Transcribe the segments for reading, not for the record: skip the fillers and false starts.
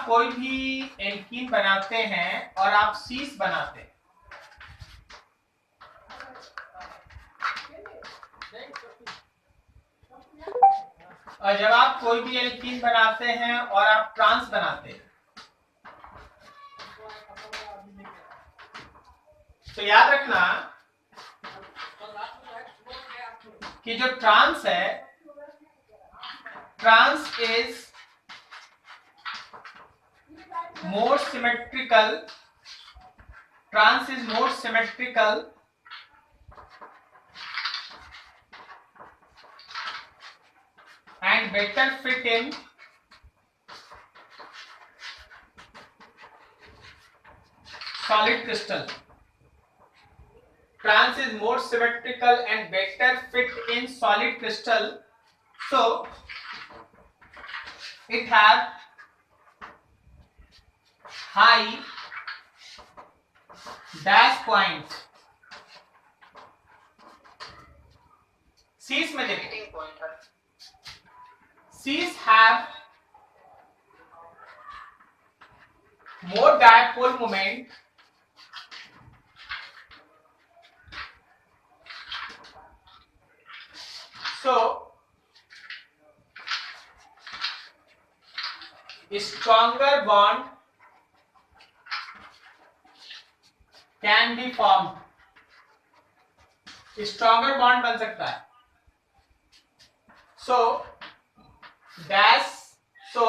आप कोई भी एल्कीन बनाते हैं और आप सीस बनाते हैं, और जब आप कोई भी एल्कीन बनाते हैं और आप ट्रांस बनाते हैं, तो याद रखना कि जो ट्रांस है, trans is more symmetrical, trans is more symmetrical and better fit in solid crystal. Trans is more symmetrical and better fit in solid crystal, so it has high dash point. Cs में देखो, Cs have more dipole moment so stronger bond can be formed, stronger bond बन सकता है, so dash, so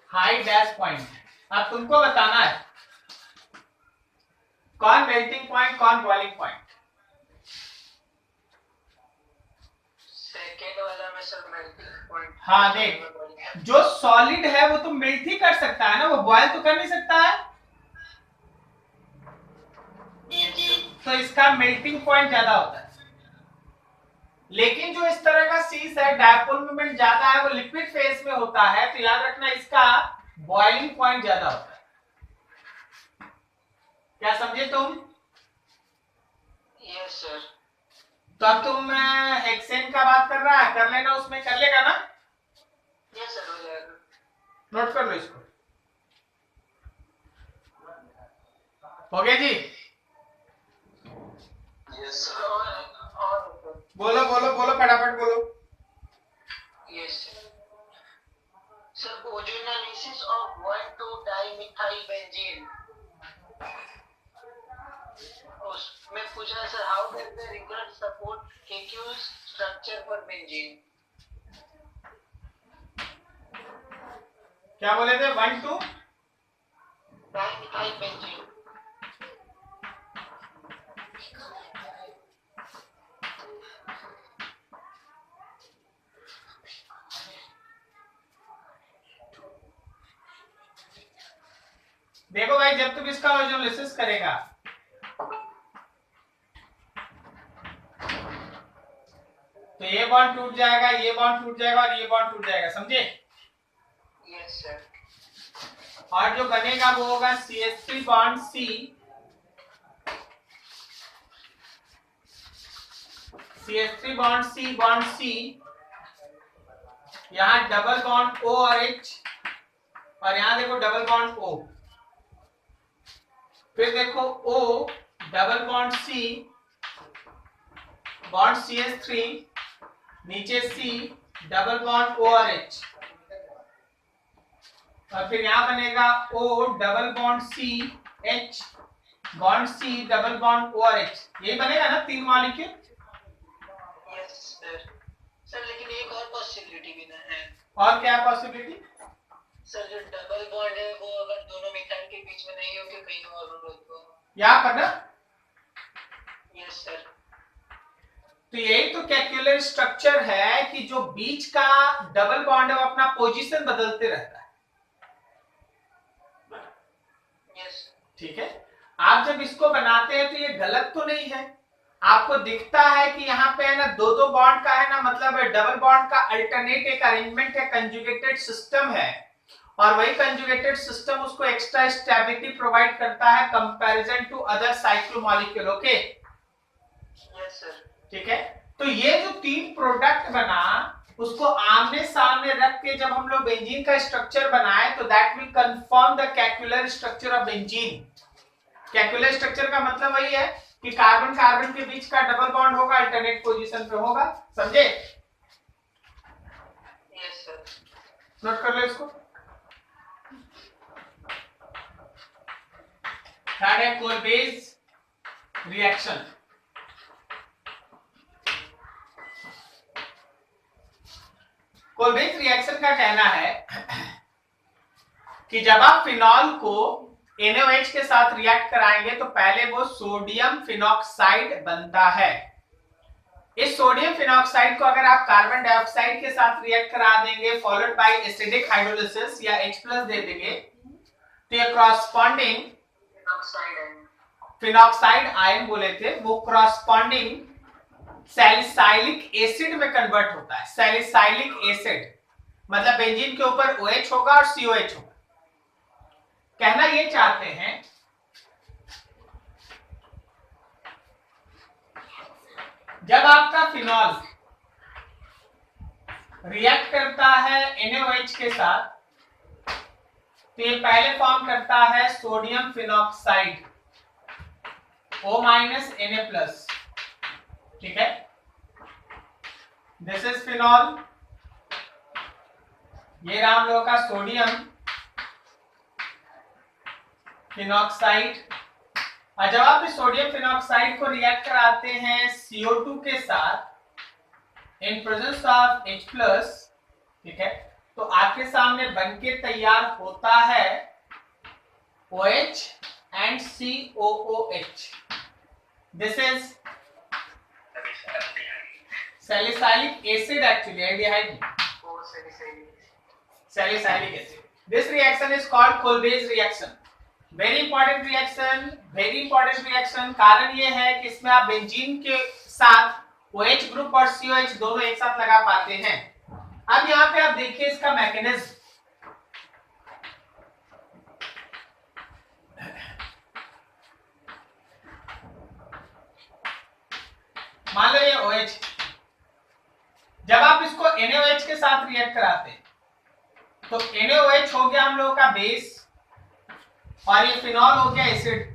high dash point. अब तुमको बताना है कौन मेल्टिंग पॉइंट कौन बॉइलिंग पॉइंट। सेकेंड वाला में सर मेल्टिंग पॉइंट। हाँ देख, जो सॉलिड है वो तो मेल्ट ही कर सकता है ना, वो बॉयल तो कर नहीं सकता है, तो इसका मेल्टिंग पॉइंट ज्यादा होता है। लेकिन जो इस तरह का सीस है, डायपोल मोमेंट ज्यादा है, वो लिक्विड फेज में होता है, तो याद रखना इसका बॉइलिंग पॉइंट ज्यादा होता है। क्या समझे तुम? Yes sir. तो अब तुम हेक्सेन का बात कर रहा है, कर लेना, उसमें कर लेगा ना? यस सर, हो जाएगा। नोट कर लो इसको। हो गया जी? Yes sir. और बोलो बोलो बोलो, फटाफट बोलो। यस सर, ओजोनालिसिस ऑफ 1,2-डाइमिथाइल बेंजीन, उसमें पूछा है sir, how does the recurrent support accuse structure for benzene. क्या बोले थे? 1,2 डाइमिथाइल बेंजीन। देखो भाई, जब तुम इसका ओजोनालिसिस करेगा तो ये बॉन्ड टूट जाएगा, ये बॉन्ड टूट जाएगा और ये बॉन्ड टूट जाएगा, समझे? Yes sir. और जो बनेगा वो होगा CH3 bond C, CH3 bond C, यहाँ डबल बॉन्ड O और H, और यहाँ देखो डबल बॉन्ड O, फिर देखो O double bond C bond CH3, नीचे C डबल बॉन्ड O और H, और फिर यहाँ बनेगा O double bond C H bond C double bond O और H, यही बनेगा ना 3 मॉलिक्यूल? Yes sir. सर लेकिन एक और पॉसिबिलिटी भी ना है। और क्या पॉसिबिलिटी? सर जो डबल बॉन्ड है वो अगर दोनों मिथाइल के बीच में नहीं हो के कहीं और हो तो यहाँ पर ना? Yes sir. तो यही तो कैल्कुलर स्ट्रक्चर है कि जो बीच का डबल बॉन्ड है वो अपना पोजीशन बदलते रहता है। यस। ठीक है, आप जब इसको बनाते हैं तो ये गलत तो नहीं है, आपको दिखता है कि यहाँ पे है ना दो बॉन्ड का है ना, मतलब डबल बॉन्ड का अल्टरनेट एक अरेंजमेंट है, कंजुगेटेड सिस्टम है, और वही कंजुगेटेड सिस्टम उसको एक्स्ट्रा स्टेबिलिटी प्रोवाइड करता है comparison to other cyclomolecule. Okay yes sir. ठीक है, तो ये जो 3 प्रोडक्ट बना उसको आमने सामने रख के जब हम लोग बेंजीन का स्ट्रक्चर बनाए तो that will confirm the Kekule structure of benzene. Kekule structure का मतलब वही है कि कार्बन कार्बन के बीच का डबल बॉन्ड होगा, अल्टरनेट पोजीशन पे होगा, समझे? Yes sir. नोट कर लो इसको। थर्ड है कोलबेज रिएक्शन। कोलबेज रिएक्शन का कहना है कि जब आप फिनॉल को NaOH के साथ रिएक्ट कराएंगे तो पहले वो सोडियम फिनॉक्साइड बनता है। इस सोडियम फिनॉक्साइड को अगर आप कार्बन डाइऑक्साइड के साथ रिएक्ट करा देंगे फॉलोड बाय एसिडिक हाइड्रोलिसिस या H+ दे देंगे तो ये कॉरस्पॉन्डिंग फिनॉक्साइड आयन बोले थे, वो कॉरस्पॉन्डिंग सैलिसाइलिक एसिड में कन्वर्ट होता है। सैलिसाइलिक एसिड मतलब बेंजीन के ऊपर OH होगा और COH होगा। कहना ये चाहते हैं जब आपका फिनॉल रिएक्ट करता है NaOH के साथ तो ये पहले फॉर्म करता है सोडियम फिनॉक्साइड O- Na+, ठीक है? दिस इज फिनॉल, ये राम लोग का सोडियम फिनॉक्साइड। और जब आप इस सोडियम फिनॉक्साइड को रिएक्ट कराते हैं CO2 के साथ इन प्रेजेंस ऑफ H+, ठीक है, तो आपके सामने बनके तैयार होता है OH and COOH। This is salicylic acid, actually aldehyde, salicylic acid. This reaction is called Kolbe's reaction. Very important reaction, very important reaction। कारण ये है कि इसमें आप बेंजीन के साथ OH ग्रुप और COH दोनों एक साथ लगा पाते हैं। अब यहाँ पे आप देखिए इसका मैकेनिज्म। मान लो ये OH, जब आप इसको NaOH के साथ रिएक्ट कराते हैं तो NaOH हो गया हम लोगों का बेस और ये फिनॉल हो गया एसिड।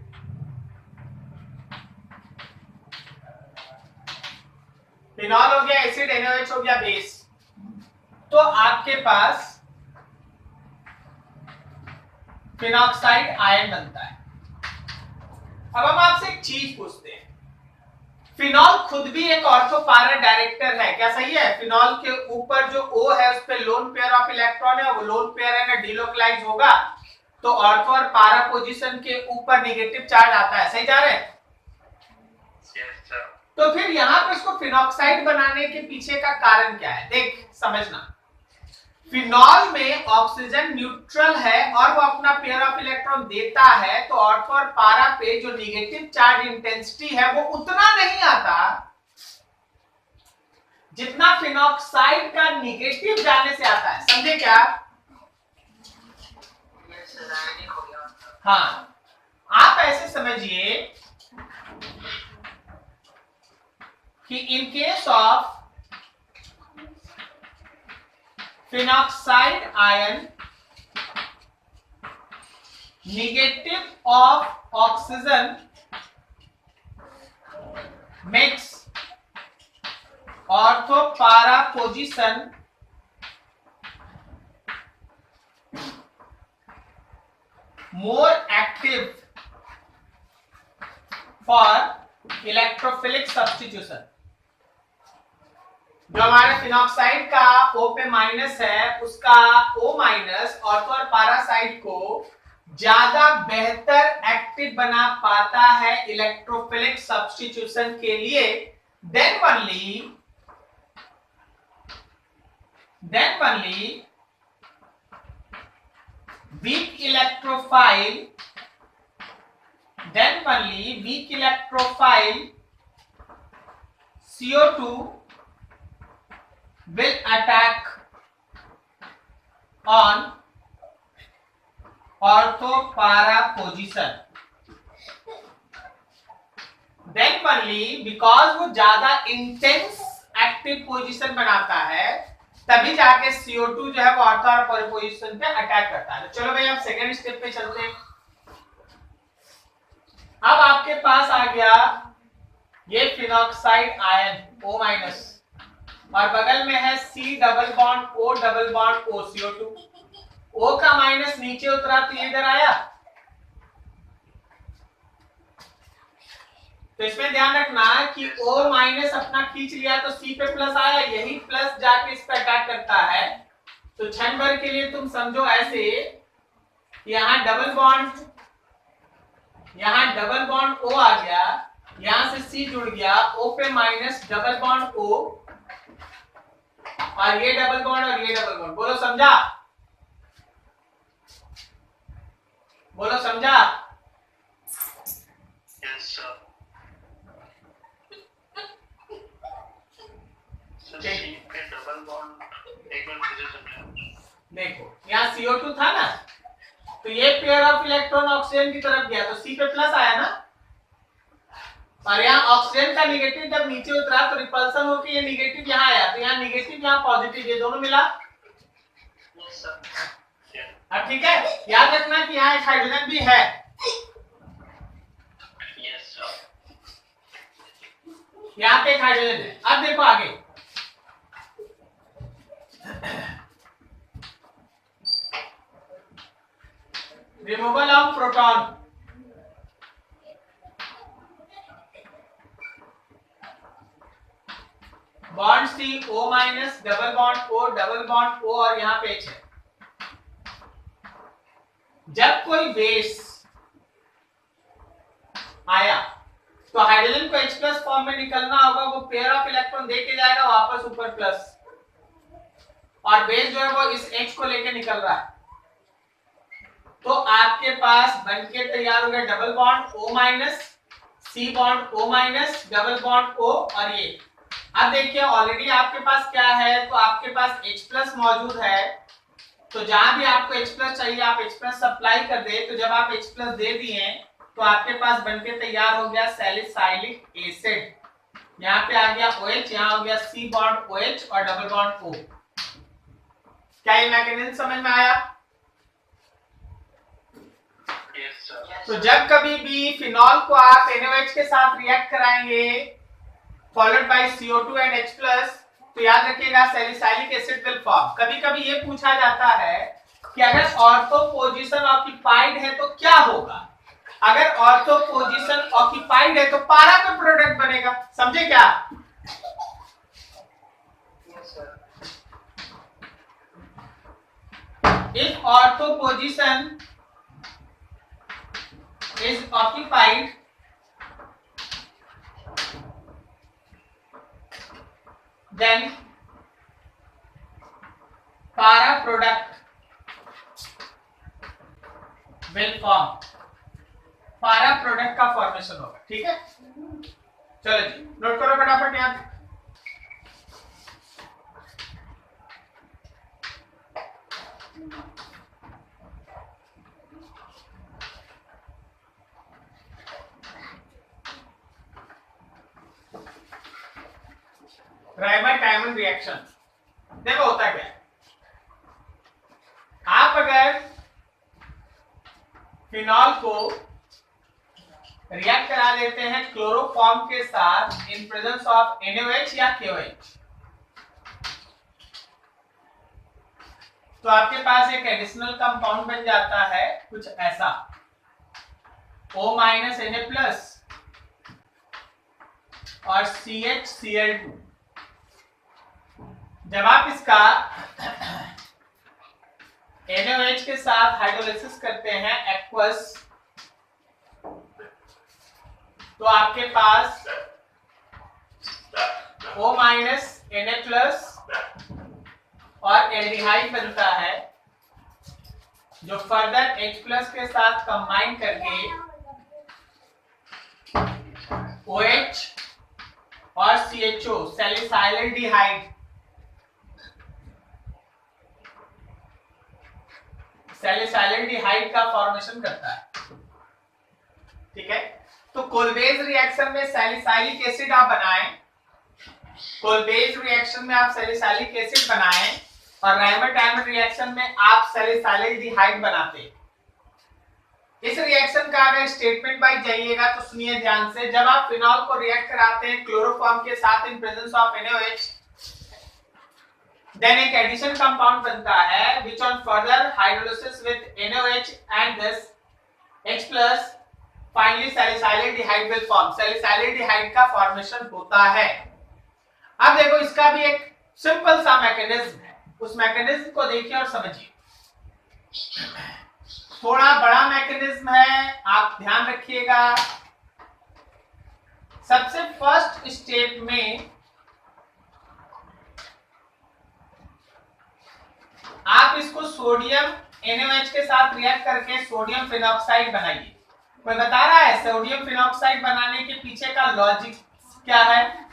फिनॉल हो गया एसिड, NaOH हो गया बेस। तो आपके पास फिनॉक्साइड आयन बनता है। अब हम आपसे एक चीज पूछते हैं, फिनॉल खुद भी एक ऑर्थो पारा डायरेक्टर है क्या? सही है। फिनॉल के ऊपर जो O है उस पे लोन पेयर ऑफ इलेक्ट्रॉन है, वो लोन पेयर है ना डिलोकलाइज होगा तो ऑर्थो और पारा पोजीशन के ऊपर नेगेटिव चार्ज आता है। सही जा रहे हैं? Yes sir. तो फिर यहाँ पर इसको फिनॉक्साइड बनाने के पीछे का कारण क्या है? देख समझना, फिनॉल में ऑक्सीजन न्यूट्रल है और वो अपना पेयर ऑफ इलेक्ट्रॉन देता है तो ऑर्थो और पारा पे जो नेगेटिव चार्ज इंटेंसिटी है वो उतना नहीं आता जितना फिनॉक्साइड का नेगेटिव जाने से आता है। समझे क्या? यस सर, आयनिक हो गया। हाँ, आप ऐसे समझिए कि in case of phenoxide ion, negative of oxygen makes ortho para position more active for electrophilic substitution। जो हमारे फिनॉक्साइड का O पे माइनस है उसका O माइनस ऑर्थो और पारा साइड को ज्यादा बेहतर एक्टिव बना पाता है इलेक्ट्रोफिलिक सब्स्टिट्यूशन के लिए। Then only weak electrophile CO2 will attack on ortho para position। then only because वो ज्यादा इंटेंस एक्टिव पोजीशन बनाता है तभी जाके CO2 जो है वो ऑर्थो पोजीशन पे अटैक करता है। तो चलो भाई अब सेकंड स्टेप पे चलते हैं। अब आपके पास आ गया ये फिनॉक्साइड आयन O माइनस और बगल में है C double bond O double bond O CO2। O का माइनस नीचे उतरा तो इधर आया, तो इसमें ध्यान रखना कि O माइनस अपना खींच लिया तो C पे प्लस आया, यही प्लस जाके इस पे अटैक करता है। तो क्षण भर के लिए तुम समझो ऐसे, यहाँ डबल बॉन्ड O आ गया, यहां से C जुड़ गया, O पे माइनस डबल बॉन्ड O और ये डबल बॉन्ड, बोलो समझा? बोलो समझा? Yes sir. डबल बॉन्ड एक बार फिर से समझा। देखो यहाँ CO2 था ना, तो ये पेयर ऑफ इलेक्ट्रॉन ऑक्सीजन की तरफ गया तो C पे प्लस आया ना, और यहाँ ऑक्सीजन का निगेटिव जब नीचे उतरा तो रिपल्सन होकर ये निगेटिव यहाँ आया, तो यहाँ निगेटिव यहाँ पॉजिटिव, ये दोनों मिला। Yes sir. अब ठीक है, याद रखना कि यहाँ एक हाइड्रोजन भी है। Yes sir. यहाँ पे एक हाइड्रोजन है। अब देखो आगे, removal of proton. Bond C O minus double bond O और यहाँ पे H है। जब कोई बेस आया तो हाइड्रोजन को H प्लस फॉर्म में निकलना होगा, वो पेयर ऑफ इलेक्ट्रॉन दे के जाएगा वापस ऊपर प्लस, और बेस जो है वो इस H को लेके निकल रहा है। तो आपके पास बनके तैयार हो गया double bond O minus, C bond O minus, double bond O और ये। अब देखिए ऑलरेडी आपके पास क्या है, तो आपके पास H प्लस मौजूद है, तो जहां भी आपको H प्लस चाहिए आप H प्लस सप्लाई कर दे। तो जब आप H प्लस दे दिए तो आपके पास बनके तैयार हो गया सैलिसाइलिक एसिड। यहाँ पे आ गया OH, यहाँ हो गया C बॉन्ड OH और डबल बॉन्ड O। क्या ये मैकेनिज्म समझ में आया? Yes sir. तो जब कभी भी फिनॉल को आप NaOH के साथ रिएक्ट कराएंगे followed by CO2 and H plus, तो याद रखिएगा सैलिसाइलिक एसिड विल फॉर्म। कभी कभी ये पूछा जाता है कि अगर ऑर्थो पोजीशन ऑक्यूपाइड है तो क्या होगा। अगर ऑर्थो पोजीशन ऑक्यूपाइड है तो पारा का प्रोडक्ट बनेगा, समझे क्या? Yes sir. If ortho position is occupied, then para product will form। para product का फॉर्मेशन होगा, ठीक है? चलो जी नोट करो फटाफट यहाँ पे। राइबर-टाइमन रिएक्शन देखो होता क्या है। आप अगर फिनॉल को रिएक्ट करा देते हैं क्लोरोफॉर्म के साथ इन प्रेजेंस ऑफ NaOH या KOH, तो आपके पास एक एडिशनल कंपाउंड बन जाता है कुछ ऐसा, O माइनस Na प्लस और CHCl2। जब आप इसका NaOH के साथ हाइड्रोलाइसिस करते हैं एक्वस, तो आपके पास O माइनस Na प्लस और एल्डिहाइड बनता है, जो फर्दर H प्लस के साथ कंबाइन करके OH और CHO सैलिसाइल्डिहाइड का फॉर्मेशन करता है, ठीक है? तो कोलवेज रिएक्शन में सैलिसाइलिक एसिड आप बनाएं कोलबेज रिएक्शन में आप सैलिसाइलिक एसिड बनाएं और राइमर डायमर रिएक्शन में आप सैलिसाइल्डिहाइड बनाते हैं। इस रिएक्शन का अगर स्टेटमेंट वाइज जाइएगा तो सुनिए ध्यान से, जब आप फिनॉल को रिएक्ट कराते हैं क्लोरोफॉर्म के साथ in presence of NaOH, then एक एडिशन कंपाउंड बनता है which on further hydrolysis with NaOH and this H+ finally salicylaldehyde will form. Salicylaldehyde का फॉर्मेशन होता है। अब देखो इसका भी एक सिंपल सा मैकेनिज्म है, उस मैकेनिज्म को देखिए और समझिए। थोड़ा बड़ा मैकेनिज्म है, आप ध्यान रखिएगा। सबसे फर्स्ट स्टेप में आप इसको सोडियम NaOH के साथ रिएक्ट करके सोडियम फिनॉक्साइड बनाइए। कोई बता रहा है सोडियम फिनॉक्साइड बनाने के पीछे का लॉजिक क्या है?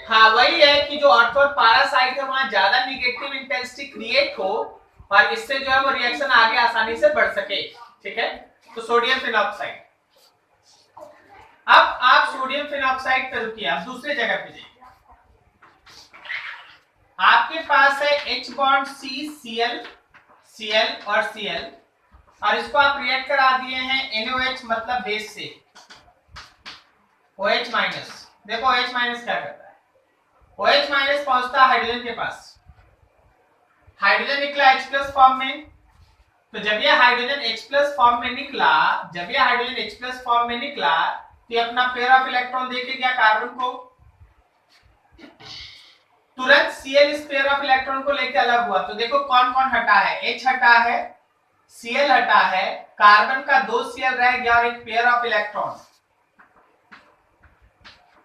हाँ, वही है कि जो ऑर्थो पैरासाइट है वहां ज्यादा नेगेटिव इंटेंसिटी क्रिएट हो और इससे जो है वो रिएक्शन आगे आसानी से बढ़ सके। ठीक है, तो सोडियम फिनॉक्साइड। अब आप सोडियम फिनॉक्साइड पे रुकिए, आप दूसरे जगह पे जाइए। आपके पास है H bond C Cl Cl और Cl और इसको आप रिएक्ट करा दिए हैं NaOH मतलब बेस से OH माइनस। देखो OH माइनस क्या करता है, OH माइनस पहुंचता है हाइड्रोजन के पास, हाइड्रोजन निकला H+ फॉर्म में। तो जब ये हाइड्रोजन H+ फॉर्म में निकला, जब ये हाइड्रोजन H+ फॉर्म में निकला तो ये अपना पेयर ऑफ इलेक्ट्रॉन देके गया कार्बन को, तुरंत Cl इस पेयर ऑफ इलेक्ट्रॉन को लेके अलग हुआ। तो देखो कौन कौन हटा है, H हटा है, Cl हटा है, कार्बन का 2 Cl रह गया और एक पेयर ऑफ इलेक्ट्रॉन,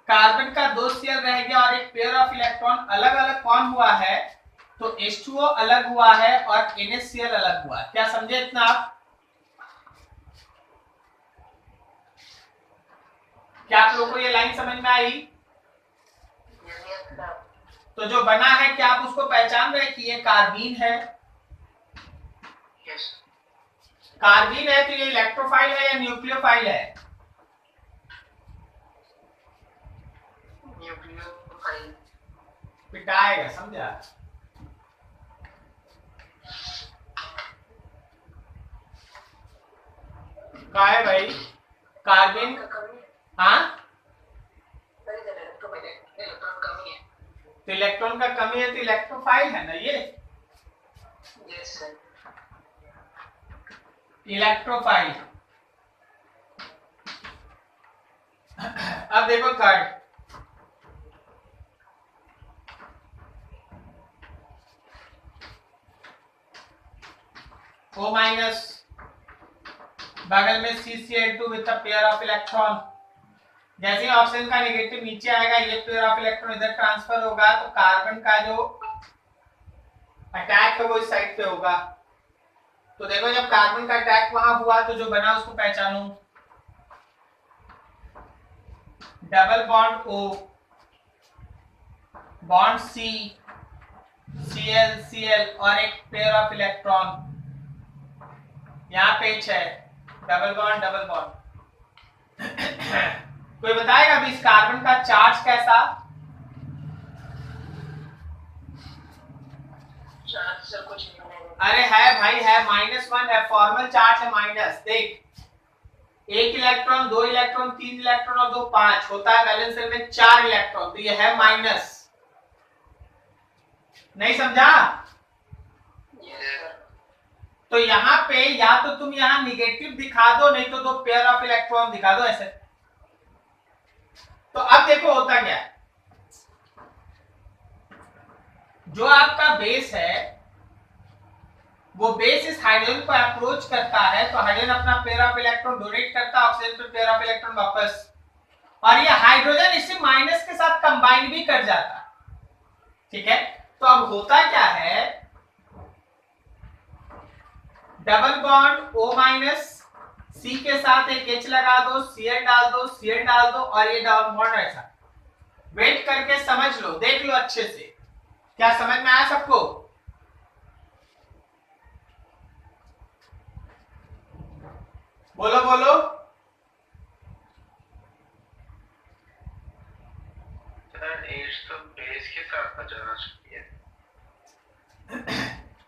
कार्बन का 2 Cl रह गया और एक पेयर ऑफ इलेक्ट्रॉन अलग अलग कौन हुआ है, तो H2O अलग हुआ है और NaCl अलग हुआ। क्या समझे इतना आप? क्या आप लोगों को ये लाइन समझ में आई? तो जो बना है क्या आप उसको पहचान रहे कि ये कार्बीन है? कार्बीन है तो ये इलेक्ट्रोफाइल है या न्यूक्लियोफाइल है? न्यूक्लियोफाइल। पिटाएगा, समझा? क्या है भाई कार्बन? हाँ, तो इलेक्ट्रॉन का कमी है तो इलेक्ट्रोफाइल है ना ये। Yes sir. इलेक्ट्रोफाइल। अब देखो थर्ड, O माइनस बगल में CCl2 with a pair of electron. जैसे ही ऑक्सीजन का नेगेटिव नीचे आएगा ये पेयर ऑफ इलेक्ट्रॉन इधर ट्रांसफर होगा तो कार्बन का जो अटैक है वो इस साइड पे होगा। तो देखो जब कार्बन का अटैक वहां हुआ तो जो बना उसको पहचानो, double bond O, bond C, Cl Cl और एक पेयर ऑफ इलेक्ट्रॉन, यहाँ पे H है, डबल बॉन्ड डबल बॉन्ड। कोई बताएगा अभी इस कार्बन का चार्ज कैसा? चार्ज सर कुछ नहीं है। अरे है भाई है, -1 है, फॉर्मल चार्ज है माइनस। देख 1 इलेक्ट्रॉन, 2 इलेक्ट्रॉन, 3 इलेक्ट्रॉन और 2 5 होता है वैलेंस शेल में 4 इलेक्ट्रॉन, तो ये है माइनस। नहीं समझा? तो यहाँ पे या तो तुम यहाँ निगेटिव दिखा दो नहीं तो 2 पेयर ऑफ इलेक्ट्रॉन दिखा दो ऐसे। तो अब देखो होता क्या है, जो आपका बेस है वो बेस इस हाइड्रोजन को अप्रोच करता है तो हाइड्रोजन अपना पेयर ऑफ इलेक्ट्रॉन डोनेट करता है ऑक्सीजन पे पेयर ऑफ इलेक्ट्रॉन वापस, और ये हाइड्रोजन इसी माइनस के साथ कंबाइन भी कर जाता। ठीक है, तो अब होता क्या है, double bond O minus C के साथ एक H लगा दो, Cl डाल दो, Cl डाल दो और ये डबल बॉन्ड ऐसा। वेट करके समझ लो, देख लो अच्छे से, क्या समझ में आया सबको? बोलो बोलो। OH तो बेस के साथ न जाना चाहिए।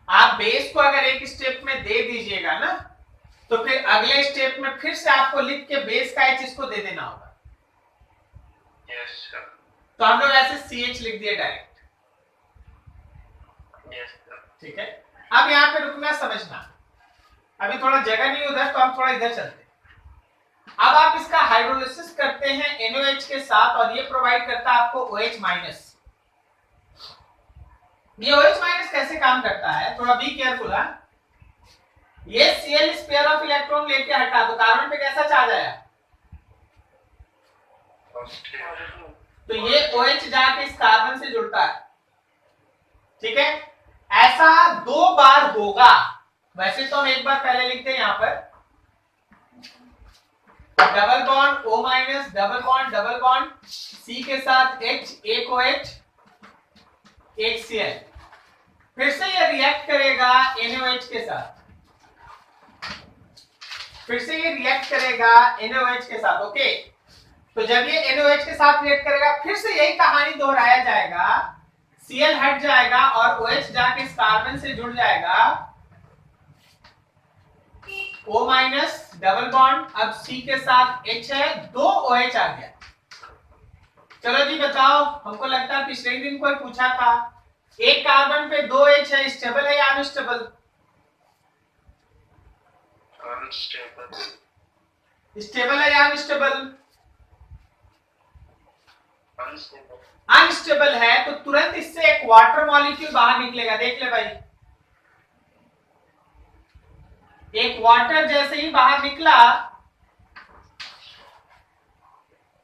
आप बेस को अगर एक स्टेप में दे दीजिएगा ना, तो फिर अगले स्टेप में फिर से आपको लिख के बेस का H इसको दे देना होगा। Yes sir. तो हम लोग ऐसे CH लिख दिए डायरेक्ट। Yes sir. ठीक है, अब यहाँ पे रुकना, समझना, अभी थोड़ा जगह नहीं उधर, तो हम थोड़ा इधर चलते हैं। अब आप इसका हाइड्रोलिसिस करते हैं NaOH के साथ, और ये प्रोवाइड करता है आपको OH माइनस। ये OH माइनस कैसे काम करता है, थोड़ा बी केयरफुल है। ये Cl स्पेयर ऑफ इलेक्ट्रॉन लेके हटा दो, कार्बन पे कैसा चार्ज आया, तो ये OH जाके इस कार्बन से जुड़ता है। ठीक है, ऐसा 2 बार होगा। वैसे तो हम एक बार पहले लिखते हैं यहाँ पर double bond O minus, double bond C के साथ H, एक OH, एक Cl। फिर से ये रिएक्ट करेगा NaOH के साथ, फिर से ये रिएक्ट करेगा NaOH के साथ। ओके, तो जब ये NaOH के साथ रिएक्ट करेगा, फिर से यही कहानी दोहराया जाएगा। Cl हट जाएगा और OH जाके इस कार्बन से जुड़ जाएगा, O माइनस, डबल बॉन्ड, अब C के साथ H है, 2 OH आ गया। चलो जी बताओ, हमको लगता है पिछले दिन कोई पूछा था, एक कार्बन पे 2 H है, स्टेबल है या अनस्टेबल? स्टेबल है या अनस्टेबल? अनस्टेबल है, तो तुरंत इससे एक वाटर मॉलिक्यूल बाहर निकलेगा। देख ले भाई, एक वाटर जैसे ही बाहर निकला,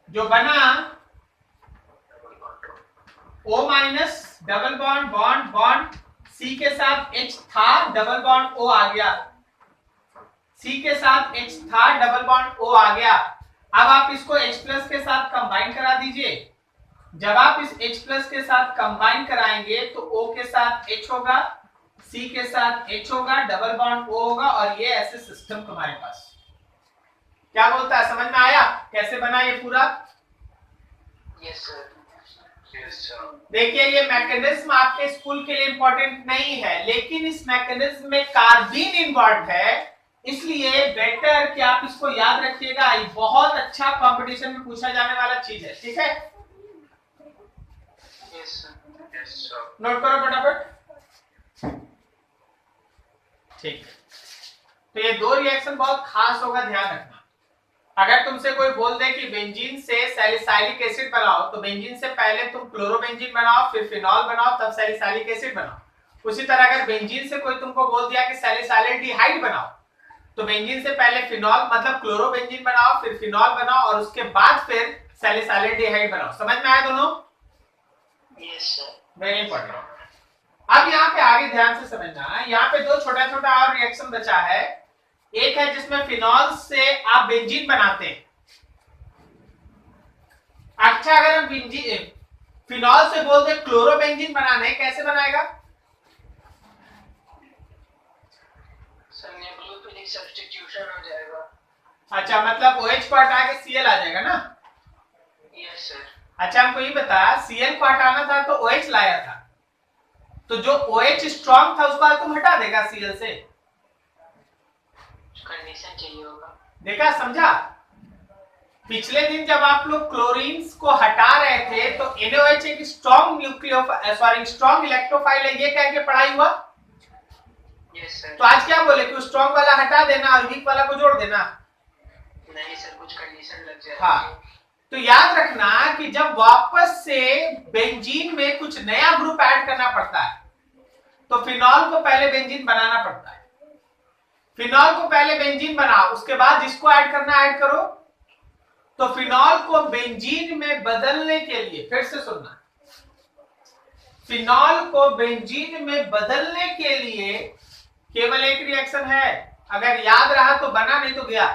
जो बना O minus, double bond C के साथ H था, डबल बॉन्ड O आ गया, C के साथ H था, डबल बॉन्ड O आ गया। अब आप इसको H प्लस के साथ कंबाइन करा दीजिए। जब आप इस H प्लस के साथ कंबाइन कराएंगे तो O के साथ H होगा, C के साथ H होगा, डबल बॉन्ड O होगा, और ये ऐसे सिस्टम तुम्हारे पास। क्या बोलता है, समझ में आया कैसे बना ये पूरा? Yes sir. देखिए, ये मैकेनिज्म आपके स्कूल के लिए इंपॉर्टेंट नहीं है, लेकिन इस मैकेनिज्म में कार्बीन इन्वॉल्व है, इसलिए बेटर कि आप इसको याद रखिएगा। ये बहुत अच्छा कंपटीशन में पूछा जाने वाला चीज है। ठीक है, नोट करो फटाफट। ठीक, तो ये 2 रिएक्शन बहुत खास होगा, ध्यान रखना। अगर तुमसे कोई बोल दे कि बेंजीन से सैलिसाइलिक एसिड बनाओ, तो बेंजीन से पहले तुम क्लोरोबेंजीन बनाओ, फिर फिनॉल बनाओ, तब सैलिसाइलिक एसिड बनाओ। उसी तरह अगर बेंजीन से कोई तुमको बोल दिया कि सैलिसाइल्डिहाइड बनाओ, तो बेंजीन से पहले फिनॉल मतलब क्लोरोबेंजीन बनाओ, फिर फिनॉल बनाओ, और उसके बाद फिर सैलिसाइल्डिहाइड बनाओ। समझ में आया दोनों? Yes sir. Very important. अब यहाँ पे आगे ध्यान से समझना है, यहाँ पे 2 छोटा छोटा और रिएक्शन बचा है। एक है जिसमें फिनॉल से आप बेंजीन बनाते हैं। अच्छा, अगर हम बेंजीन फिनॉल से बोल दे क्लोरोबेंजीन बनाने, कैसे बनाएगा? सर न्यूक्लियोफिलिक सब्स्टिट्यूशन हो जाएगा। अच्छा, मतलब OH को हटा के Cl आ जाएगा ना? Yes sir. अच्छा, हमको ये बता, Cl को हटाना था तो OH लाया था, तो जो OH स्ट्रॉन्ग था उसको तुम हटा देगा Cl से? कंडीशन चाहिए होगा। देखा, समझा? पिछले दिन जब आप लोग क्लोरीन्स को हटा रहे थे, तो NaOH एक स्ट्रॉन्ग इलेक्ट्रोफाइल है, ये कह के पढ़ाई हुआ। Yes sir. तो आज क्या बोले कि स्ट्रॉन्ग वाला हटा देना और वीक वाला को जोड़ देना? नहीं सर, कुछ कंडीशन लग जाएगी। हाँ, तो याद रखना कि जब वापस से बेंजीन में कुछ नया ग्रुप ऐड करना पड़ता है, तो फिनॉल को पहले बेंजीन बनाना पड़ता है। फिनॉल को पहले बेंजीन बनाओ, उसके बाद जिसको ऐड करना ऐड करो। तो फिनॉल को बेंजीन में बदलने के लिए, फिर से सुनना, फिनॉल को बेंजीन में बदलने के लिए केवल एक रिएक्शन है। अगर याद रहा तो बना, नहीं तो गया,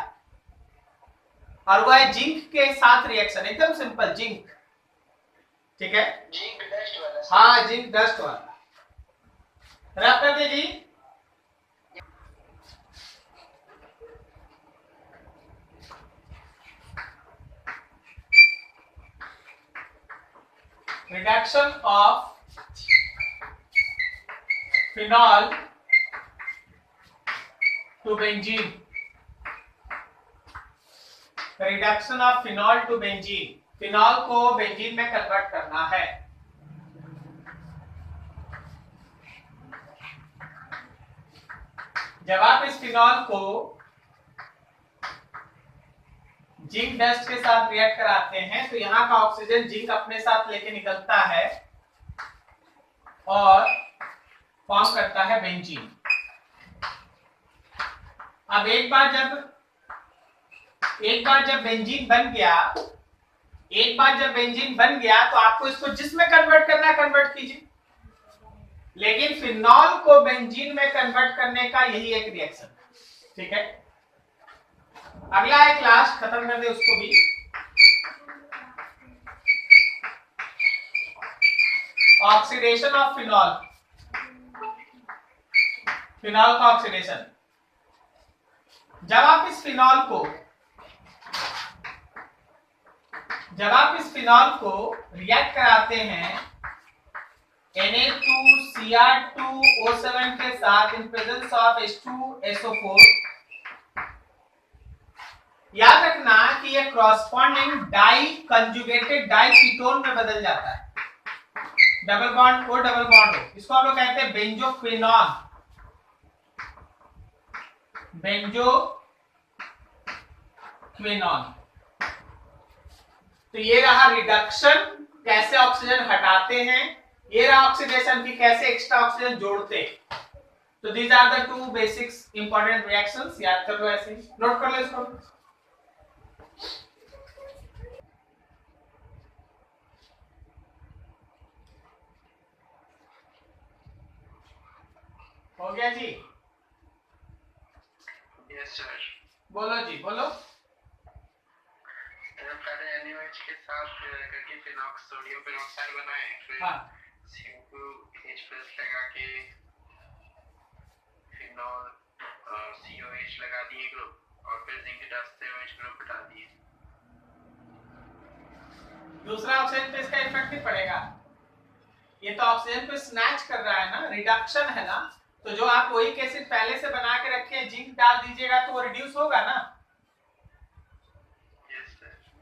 और वो है जिंक के साथ रिएक्शन। एकदम सिंपल, जिंक। ठीक है, जिंक डस्ट वाला। हाँ, जिंक डस्ट वाला। रख कर दे जी। Reduction of phenol to benzene, reduction of phenol to benzene, phenol को बेंजीन में कन्वर्ट करना है। जब आप इस फिनॉल को जिंक डस्ट के साथ रिएक्ट कराते हैं तो यहाँ का ऑक्सीजन जिंक अपने साथ लेके निकलता है और फॉर्म करता है बेंजीन। अब एक बार जब बेंजीन बन गया तो आपको इसको जिसमें कन्वर्ट करना है कन्वर्ट कीजिए, लेकिन फिनॉल को बेंजीन में कन्वर्ट करने का यही एक रिएक्शन, ठीक है। अगला है क्लास, खत्म कर दे उसको भी। ऑक्सीडेशन ऑफ फिनॉल, फिनॉल का ऑक्सीडेशन। जब आप इस फिनॉल को रिएक्ट कराते हैं Na2Cr2O7 के साथ इन प्रेजेंस ऑफ H2SO4, याद रखना कि ये corresponding di conjugated di ketone में बदल जाता है, double bond O double bond O। इसको हम लोग कहते हैं बेंजोक्विनॉन, बेंजोक्विनॉन। तो ये रहा रिडक्शन, कैसे ऑक्सीजन हटाते हैं, ये रहा ऑक्सीडेशन की कैसे एक्स्ट्रा ऑक्सीजन जोड़ते हैं। तो these are the two basics important reactions, याद कर लो, ऐसे नोट कर लो इसको। हो गया जी? Yes sir. बोलो जी, बोलो। पहले NaOH के साथ करके फिनॉक्स सोडियम पेरोक्साइड बनाए, फिर हाँ, CO2H+ लगा के फिनॉल COH लगा दिए ग्रुप, और फिर जिंक डस्ट से OH ग्रुप हटा दिए। दूसरा ऑक्सीजन पे इसका इफेक्ट नहीं पड़ेगा, ये तो ऑक्सीजन को स्नैच कर रहा है ना, रिडक्शन है ना। तो जो आप वही एसिड पहले से बना के रखे हैं, जिंक डाल दीजिएगा तो वो रिड्यूस होगा ना।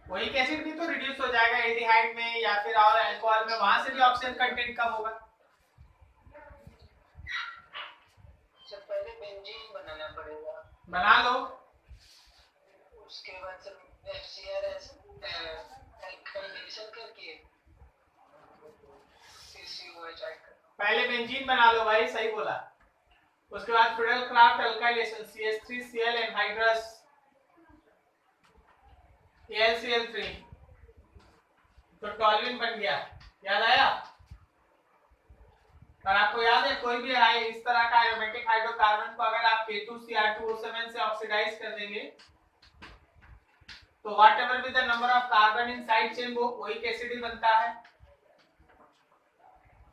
वही एसिड भी तो रिड्यूस हो जाएगा एल्डिहाइड में या फिर और अल्कोहल में, वहां से भी ऑक्सीजन कंटेंट कम होगा। सर पहले बेंजीन बनाना पड़ेगा, बना लो। उसके बाद सर FCRS एल्काइलेशन करके COH ऐड कर। पहले बेंजीन बना लो भाई, सही बोला। उसके बाद Fidel craft alkylation CH3Cl anhydrous AlCl3, तो टॉल्यूइन बन गया, याद आया। और आपको याद है कोई भी है इस तरह का एरोमेटिक हाइड्रोकार्बन को अगर आप K2Cr2O7 से ऑक्सीडाइज कर देंगे तो whatever be the number of carbon in side chain वो वही एसिड ही बनता है।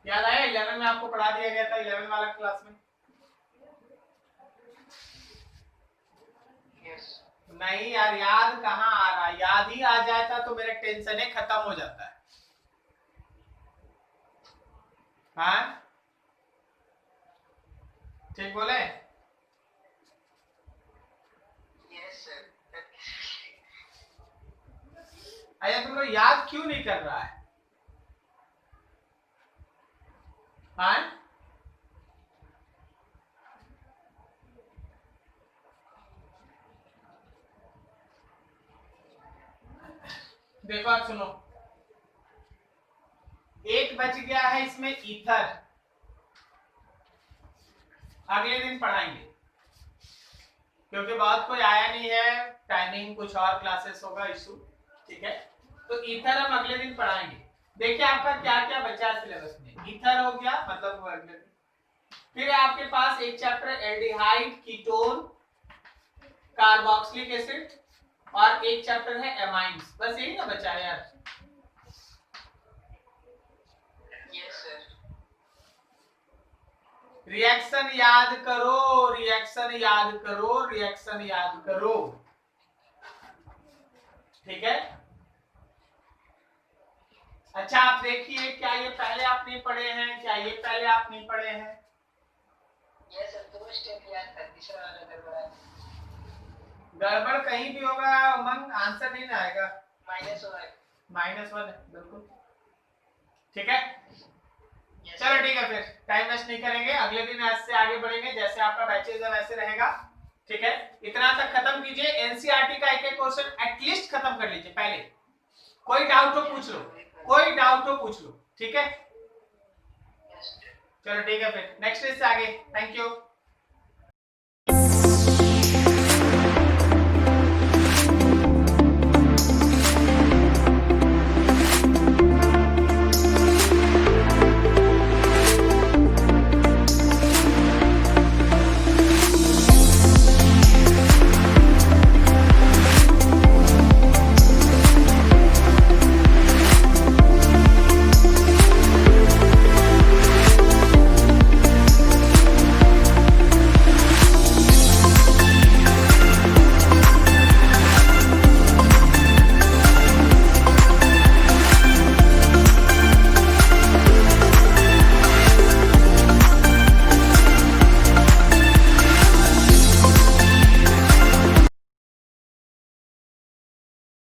याद आया, 11 में आपको पढ़ा दिया गया था, 11 वाला क्लास में। यस नहीं यार, याद कहाँ आ रहा, याद ही आ जाता तो मेरा टेंशन ही खत्म हो जाता है। हाँ ठीक बोले? Yes sir. अरे तुम लोग याद क्यों नहीं कर रहा है? हाँ देखो आप सुनो, एक बच गया है इसमें ईथर, अगले दिन पढ़ाएंगे क्योंकि बहुत कोई आया नहीं है, टाइमिंग कुछ और क्लासेस होगा इशू, ठीक है। तो ईथर हम अगले दिन पढ़ाएंगे। देखिए आपका क्या क्या बचा सिलेबस में, ईथर हो गया मतलब, फिर आपके पास एक chapter aldehyde, ketone, carboxylic acid और एक चैप्टर है एमाइन्स, बस यही ना बचा है यार। Yes sir. रिएक्शन याद करो, रिएक्शन याद करो, रिएक्शन याद करो, ठीक है। अच्छा आप देखिए, क्या ये पहले आप नहीं पढ़े हैं, क्या ये पहले आप नहीं पढ़े हैं? यस सर, 2 स्टेप याद था, तीसरा वाला गड़बड़ा है। गड़बड़ कहीं भी होगा उमंग, आंसर नहीं ना आएगा। -1 -1 बिल्कुल ठीक है। यस चलो ठीक है, फिर टाइम वेस्ट नहीं करेंगे, अगले दिन ऐसे आगे बढ़ेंगे, जैसे आपका बैचेज है वैसे रहेगा। ठीक है, इतना तक खत्म कीजिए, एनसीईआरटी का एक एक क्वेश्चन एटलीस्ट खत्म कर लीजिए पहले। कोई डाउट हो पूछ लो, कोई डाउट हो पूछ लो, ठीक है। यस। चलो ठीक है, फिर नेक्स्ट डे से आगे। Thank you.